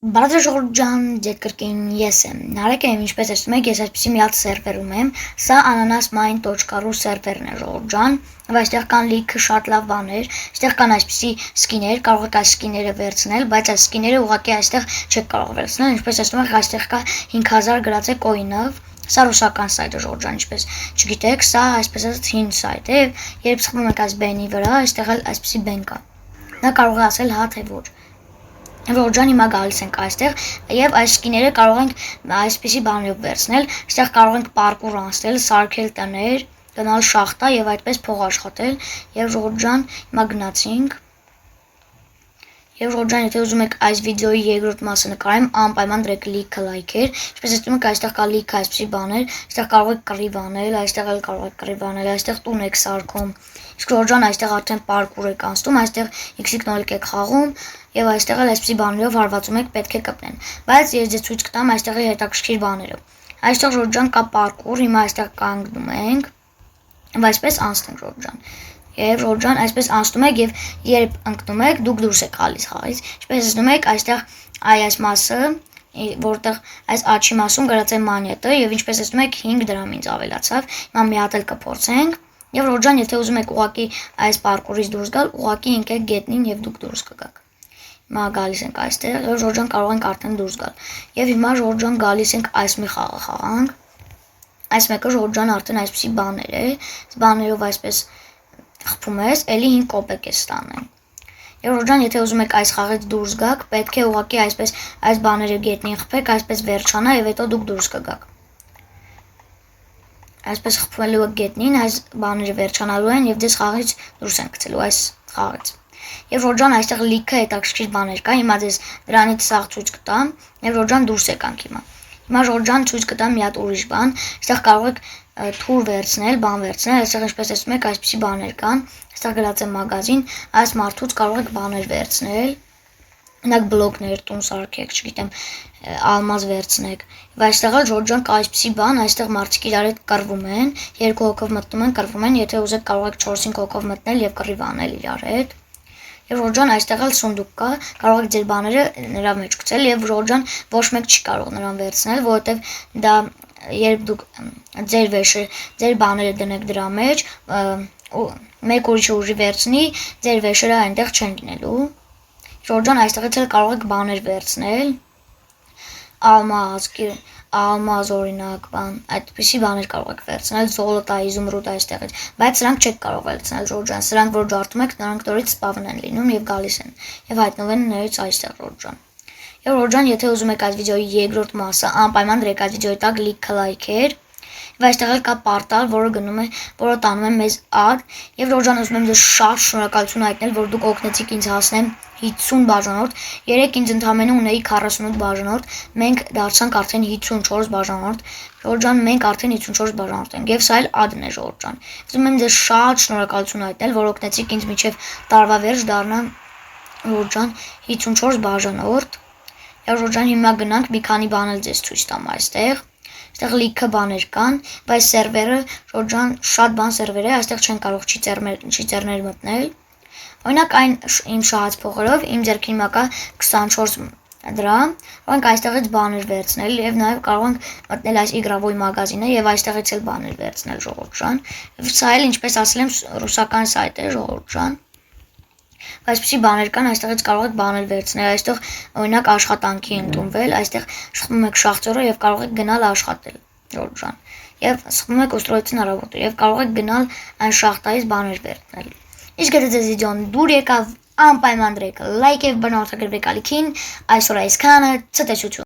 Բարեժողովուրդ ջան, ձեր կրկին ես եմ։ Նարեկ եմ, ինչպես տեսնում եք, ես այսպեսի մի հատ սերվերում եմ։ Սա ananasmine.ru սերվերն է, ժողովուրդ ջան։ Եվ այստեղ կան լիքը շատ լավ բաներ։ Այստեղ կան այսպեսի սկիներ, կարող եք այս սկիները վերցնել, բայց այս սկիները ուղղակի այստեղ չեք կարող վերցնել։ Ինչպես տեսնում եք, այստեղ կա 5000 գրածե կոինով։ Սա ռուսական սայթ է, ժողովուրդ ջան, ինչպես չգիտեք, սա այսպես ասած հին սայթ է։ Երբ սխմում եք այս բենի վրա, այստեղ էլ այսպեսի բեն կա։ Նա կարող է ասել հա թե ոչ։ Ժողովուրդ ջան, հիմա գալիս ենք այստեղ եւ այս սկիները կարող ենք այսպեսի բաներով վերցնել։ Այստեղ կարող ենք պարկուր անցնել, սարքել տներ, գնալ շախտա եւ այդպես փող աշխատել։ Եվ ժողովուրդ ջան, հիմա գնացինք։ Եվ ժողովուրդ ջան, եթե ուզում եք այս վիդեոյի երկրորդ մասը նկարեմ, անպայման դրեք լիքը լայքեր։ Ինչպես տեսնում եք, այստեղ կա լիքը այսպեսի բաներ, այստեղ կարող եք կռիվ անել, այստեղ էլ կարող եք կռիվ անել, այստեղ տուն եք սարքում։ Իսկ ժողովուրդ ջան, այստեղ արդեն պարկուր եք անցնում, այստեղ X-իկ նոլիկ եք խաղում եւ այստեղ էլ այսպեսի բաներով հարվածում եք, պետք է կպնեն։ Բայց ես ձեզ ցույց կտամ այստեղի հետաքրքիր բաները։ Այստեղ ժողովուրդ ջան կա պարկուր, հիմա այստեղ կանգնում ենք եւ այսպես անցնենք ժողովուրդ ջան։ Եվ ժողովուրդ ջան, այսպես անցնում եք եւ երբ ընկնում եք, դուք դուրս եք գալիս խաղից։ Ինչպես տեսնում եք, այստեղ այս մասը, որտեղ այս աչի մասում գրած է մանյետը եւ ինչպես տեսնում եք 5 դրամ ինձ ավելացավ։ Հիմա մի հատ էլ կփորձենք։ Եվ ժողովուրդ ջան, եթե ուզում եք ուղակի այս պարկուրից դուրս գալ, ուղակի ընկեք գետնին եւ դուք դուրս կգաք։ Հիմա գալիս ենք այստեղ եւ ժողովուրդ ջան կարող ենք արդեն դուրս գալ։ Եվ հիմա ժողովուրդ ջան գալիս ենք այս մի խաղը խաղանք։ Այս մեկը ժողովուրդ ջան արդեն այսպեսի բաներ է։ Բաներով այսպես խփում ես, էլի 5 կոպեկ է ստանում։ Եվ ժողովուրդ ջան, եթե ուզում եք այս խաղից դուրս գաք, պետք է ուղղակի այսպես այս բաները գետնին խփեք, այսպես վերջանա եւ հետո դուք դուրս կգաք։ Այսպես խփվելու եք գետնին, այս բաները վերջանալու են եւ դες խաղից դուրս են գցելու այս խաղից։ Եվ ժողովուրդ ջան, այստեղ լիքը հետաքրքիր բաներ կա, հիմա դες դրանից սաղ ցույց կտամ, եւ ժողովուրդ ջան դուրս եկանք հիմա։ Հիմա ժողովուրդ ջան ցույց կտամ մի հատ ուրիշ բան, այստեղ կարող եք թուր վերցնել, բան վերցնել, այստեղ ինչպես տեսնում եք, այսպեսի բաներ կան, այստեղ գրած է մագազին, այս մարդուց կարող եք բաներ վերցնել, օրինակ բլոկներ, տուն սարքեք, չգիտեմ, ալմազ վերցնեք։ Եվ այստեղ էլ ժողովուրդ ջան կա այսպեսի բան, այստեղ մարդիկ իրար հետ կռվում են, 2 հոգով մտնում են, կռվում են, եթե ուզեք կարող եք 4-5 հոգով մտնել եւ կռիվ անել իրար հետ։ Եվ ժողովուրդ ջան, այստեղ էլ սունդուկ կա, կարող եք ձեր բաները նրա մեջ գցել եւ ժողովուրդ ջան ոչ մեկ չի կարող նրան վերցնել, որովհետեւ դա երբ դուք ձեր վեշը, ձեր բաները դնեք դրա մեջ, մեկ ուրիշը ուժի վերցնի, ձեր վեշերը այնտեղ չեն լինելու։ Ժողովուրդ ջան, այստեղից էլ կարող եք բաներ վերցնել, ալմազ օրինակ, բան, այդպիսի բաներ կարող եք վերցնել, զոլոտա, իզումրուտ այստեղից, բայց սրանք չեք կարող վերցնել, ժողովուրդ ջան, սրանք որ ջարդում եք, նրանք նորից սպավն են լինում եւ գալիս են եւ հայտնվում են նորից այստեղ, ժողովուրդ ջան։ Եվ ժողովուրդ ջան, եթե ուզում եք այս վիդեոյի երկրորդ մասը, անպայման դրեք այս վիդեոյի տակ լիքը լայքեր։ Եվ այստեղ էլ կա պորտալ, որը տանում է մեզ ад, եւ ժողովուրդ ջան, ուզում եմ ձեզ շատ շնորհակալություն հայտնել, որ դուք օգնեցիք ինձ հասնեմ 50 բաժանորդ, երեք ինձ ընդամենը ունեի 48 բաժանորդ, մենք դարձանք արդեն 54 բաժանորդ, ժողովուրդ ջան, մենք արդեն 54 բաժանորդ ենք, եւ սա էլ ադն է, ժողովուրդ ջան։ Ուզում եմ ձեզ շատ շնորհակալություն հայտնել, որ օգնեցիք ինձ մինչեւ տարվա վերջ դառնամ, ժողովուրդ ջան, 54 բաժանորդ։ Եվ ժողովուրդ ջան, հիմա գնանք մի քանի բան էլ ձեզ ցույց տամ այստեղ։ Այստեղ լիքը բաներ կան, բայց սերվերը, ժողովուրդ ջան, շատ բան սերվեր է, այստեղ չեն կարող չիծերներ մտնել։ Օրինակ այն իմ շահած փողերով իմ ձեռքին հիմա կա 24 դրամ, որոնք այստեղից բաներ վերցնել եւ նաեւ կարող ենք մտնել այս իգրավոյ մագազինը եւ այստեղից էլ բաներ վերցնել, ժողովուրդ ջան։ Սա էլ ինչպես ասել եմ, ռուսական սայթ է, ժողովուրդ ջան։ Այսպեսի բաներ կան, այստեղից կարող եք բաներ վերցնել, այստեղ օրինակ աշխատանքի ընդունվել, այստեղ սխմում եք շախտյորը եւ կարող եք գնալ աշխատել, ժողովուրդ ջան։ Եվ սխմում եք ուստրոյցի հնարավորություն եւ կարող եք գնալ այն շախտայից բաներ վերցնել։ Իսկ եթե ձեզ վիդեոն դուր եկավ, անպայման դրեք լայք եւ բնորդագրվեք ալիքին, այսօր այսքանը, ցտեսություն։